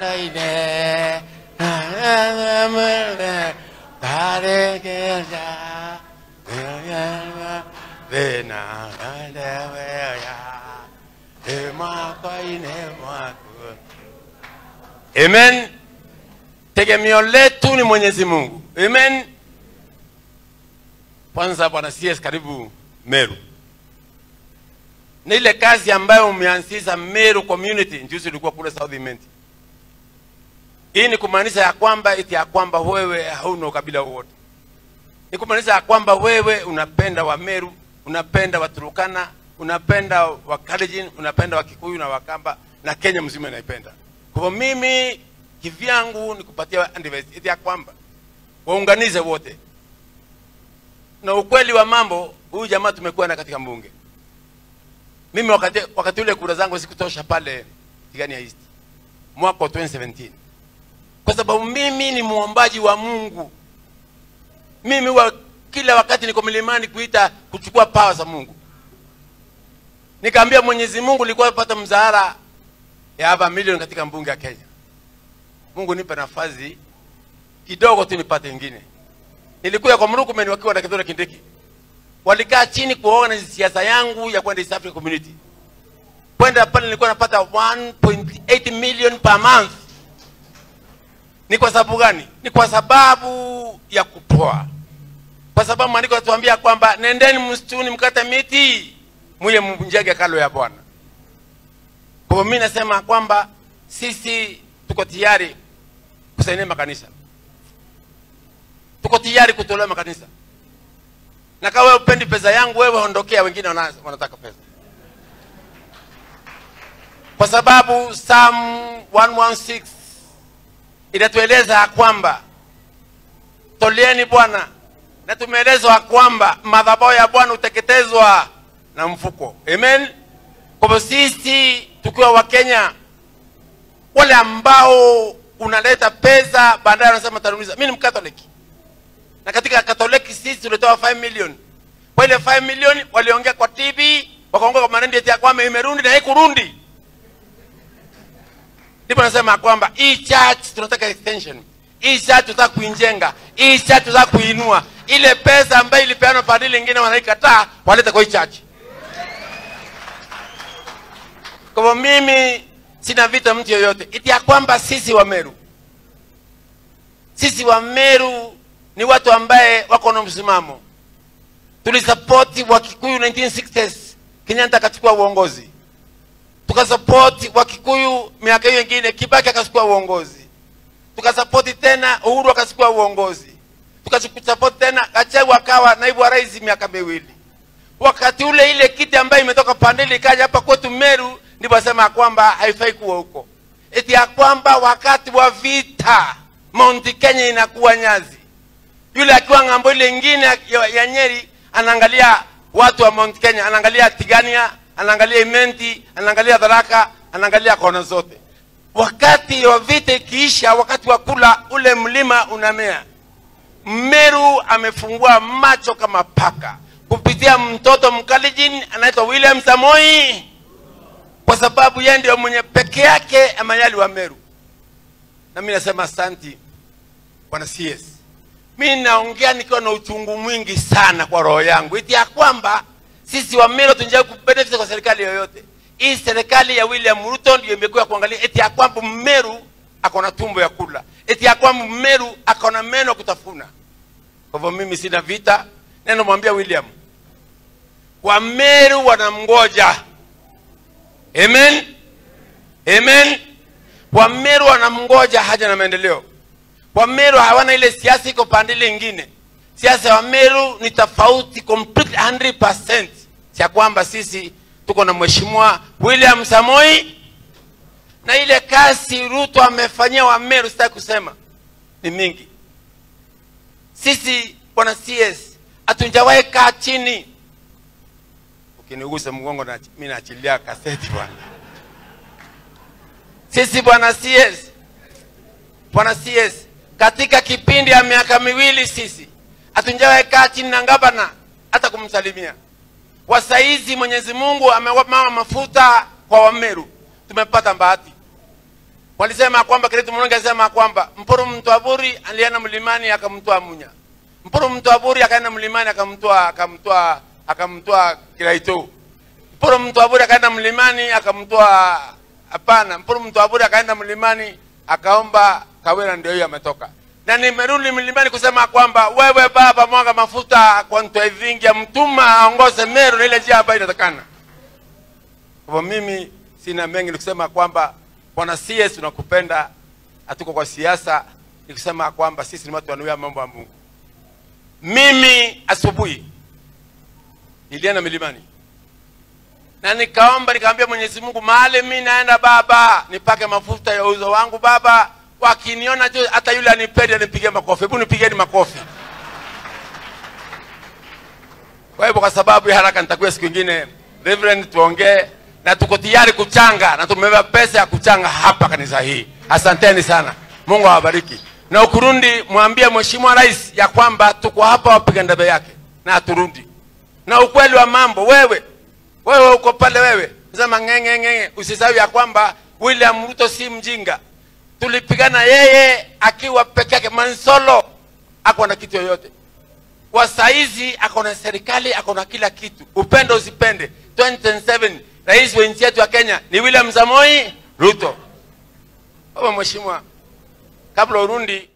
kaine na tare keja vena ya ema kaine mwaku. Amen. Tegemeo letu ni Mwenyezi Mungu. Amen. Kwanza Bwana CS, karibu Meru. Ni ile kazi ambayo umeanzisha Meru community, njuzi ulikuwa kule South Imenti. Hii ni kumaanisha ya kwamba wewe hauna ukabila wote. Ni kumaanisha ya kwamba wewe unapenda wa Meru, unapenda wa Turkana, unapenda wa Kalenjin, unapenda wa Kikuyu na Wakamba, na Kenya mzima inaipenda. Kwa mimi kivyangu nikupatia advice eti ya kwamba waunganize wote. Na ukweli wa mambo, huyu jamaa tumekuwa na katika mbunge. Mimi wakati ule kura zangu sikutosha pale Tigania East mwaka wa 2017. Kwa sababu mimi ni muombaji wa Mungu. Mimi kila wakati niko milimani kuchukua power za Mungu. Nikaambia Mwenyezi Mungu, nilikuwa napata mzahara ya hapa milioni katika mbunge ya Kenya. Mungu nipe nafasi kidogo tu nipate nyingine. Nilikuwa kwa Murkomen wakiwa na Kithure Kindiki. Walikaa chini kuona siasa yangu ya kwenda East African Community. Kwenda pale nilikuwa napata 1.8 million per month. Ni kwa sababu gani? Ni kwa sababu ya kutoa. Kwa sababu maandiko yanatuambia kwamba nendeni msituni mkate miti, muye mjenge kalo ya Bwana. Kwa mimi nasema kwamba sisi tuko tayari kusaidia makanisa. Tuko tayari kutolea makanisa. Na kama wewe upendi pesa yangu, wewe ondokea, wengine wanataka pesa. Kwa sababu Psalm 116 inatueleza kwamba toleeni Bwana, na tumeelezwa kwamba madhabahu ya Bwana uteketezwa na mfuko. Amen. Kwa sisi tukiwa wa Kenya, wale ambao unaleta pesa baadaye wanasema tarumiza. Mimi ni Mkatoliki. Na katika Katoliki sisi tulitoa 5 million. Kwa ile 5 million waliongea kwa TV, wakaongea kwa maneno ya kwamba imerundi na haikurundi. Ndipo nasema kwamba hii church tunataka extension. Hii church tunataka kuijenga. Hii church tunataka kuinua. Ile pesa ambayo ilipeanwa padri wengine wanaikataa, waleta kwa hii church. Kwa mimi sina vita mtu yoyote. Iti ya kwamba sisi wa Meru. Sisi wa Meru ni watu ambaye wako na msimamo. Tulisupport wa Kikuyu 1960s, Kenyatta akachukua uongozi. Tukasupport wa Kikuyu miaka hiyo nyingine, Kibaki akachukua uongozi. Tukasupport tena Uhuru akachukua uongozi. Tukasupport tena Gachagua akawa naibu wa rais miaka miwili. Wakati ule ile kiti ambayo imetoka Pandeli kaja hapa kwetu Meru, ndipo sema kwamba haifai kuwa huko. Eti ya kwamba wakati wa vita Mount Kenya inakuwa Nyazi. Yule akiwa ngambo ile nyingine ya Nyeri anaangalia watu wa Mount Kenya, anaangalia Tigania, anaangalia Imenti, anaangalia Tharaka, anaangalia kona zote. Wakati wa vita ikiisha, wakati wa kula ule mlima unamea. Meru amefungua macho kama paka kupitia mtoto Mkalenjin anaitwa William Samoei, kwa sababu yeye ndio mwenye peke yake amayali wa Meru. Na mimi nasema asante Bwana CS. Mimi naongea nikiwa na uchungu mwingi sana kwa roho yangu. Eti ya kwamba sisi wa Meru tunataka kubenefit kwa serikali yoyote. Hii serikali ya William Ruto ndio imekuwa kuangalia eti ya kwamba Meru akona tumbo ya kula. Eti ya kwamba Meru akona meno kutafuna. Kwa hivyo mimi sina vita. Neno mwambia William, wa Meru wanamngoja. Amen. Amen. Wa Meru wanamngoja haja na maendeleo. Wa Meru hawana ile siasa iko pande nyingine. Siasa wa Meru ni tofauti complete 100%. Cha kwamba sisi tuko na mheshimiwa William Samoei, na ile kazi Ruto amefanyia wa Meru sitaki kusema ni mingi. Sisi Bwana CS hatunjawahi kaa chini. Ukinigusa mgongo na mimi naachilia kaseti bwana. Sisi Bwana CS katika kipindi ya miaka miwili sisi hatunjawahi kaa chini na gavana hata kumsalimia. Wasaizi Mwenyezi Mungu amewapa mafuta kwa wa Meru. Tumepata bahati. Walisema kwamba Kenneth Murungi alisema kwamba Mpuru Mtwaburi alienda mlimani akamtoa Munya. Mpuru Mtwaburi akaenda mlimani akamtoa Kiraito. Mpuru Mtwaburi akaenda mlimani akamtoa hapana. Mpuru Mtwaburi akaenda mlimani akaomba Kawira, ndio hiyo ametoka. Na nimerudi mlimani kusema kwamba wewe baba mwaga mafuta kwa Ntwaivingi, mtuma aongoze Meru na ile njia ambayo inatakana. Kwa mimi sina mengi nikusema kwamba Bwana CS tunakupenda, hatuko kwa siasa, nikusema kwamba sisi ni watu wanuia mambo ya Mungu. Mimi asubuhi nilienda milimani na nikaomba, nikaambia Mwenyezi Mungu, mahali mimi naenda baba nipake mafuta ya uzo wangu baba, wakiniona tu hata yule anipende nipigie makofi. Hebu nipigeni makofi. Kwa hivyo kwa sababu ya haraka nitakuwa siku nyingine Reverend tuongee, na tuko tayari kuchanga na tumebeba pesa ya kuchanga hapa kanisa hii. Asanteni sana. Mungu awabariki. Na ukurundi mwambie Mheshimiwa Rais ya kwamba tuko hapa wapiga ndebe yake na aturundi. Na ukweli wa mambo, wewe uko pale, wewe sema ngenge, usisahau ya kwamba William Ruto si mjinga. Tulipigana yeye akiwa peke yake, Mansolo ako na kitu yoyote. Kwa saizi ako na serikali, ako na kila kitu. Upendo usipende, 2027 rais wa nchi yetu ya Kenya ni William Samoei Ruto. Baba Mheshimiwa, kabla urundi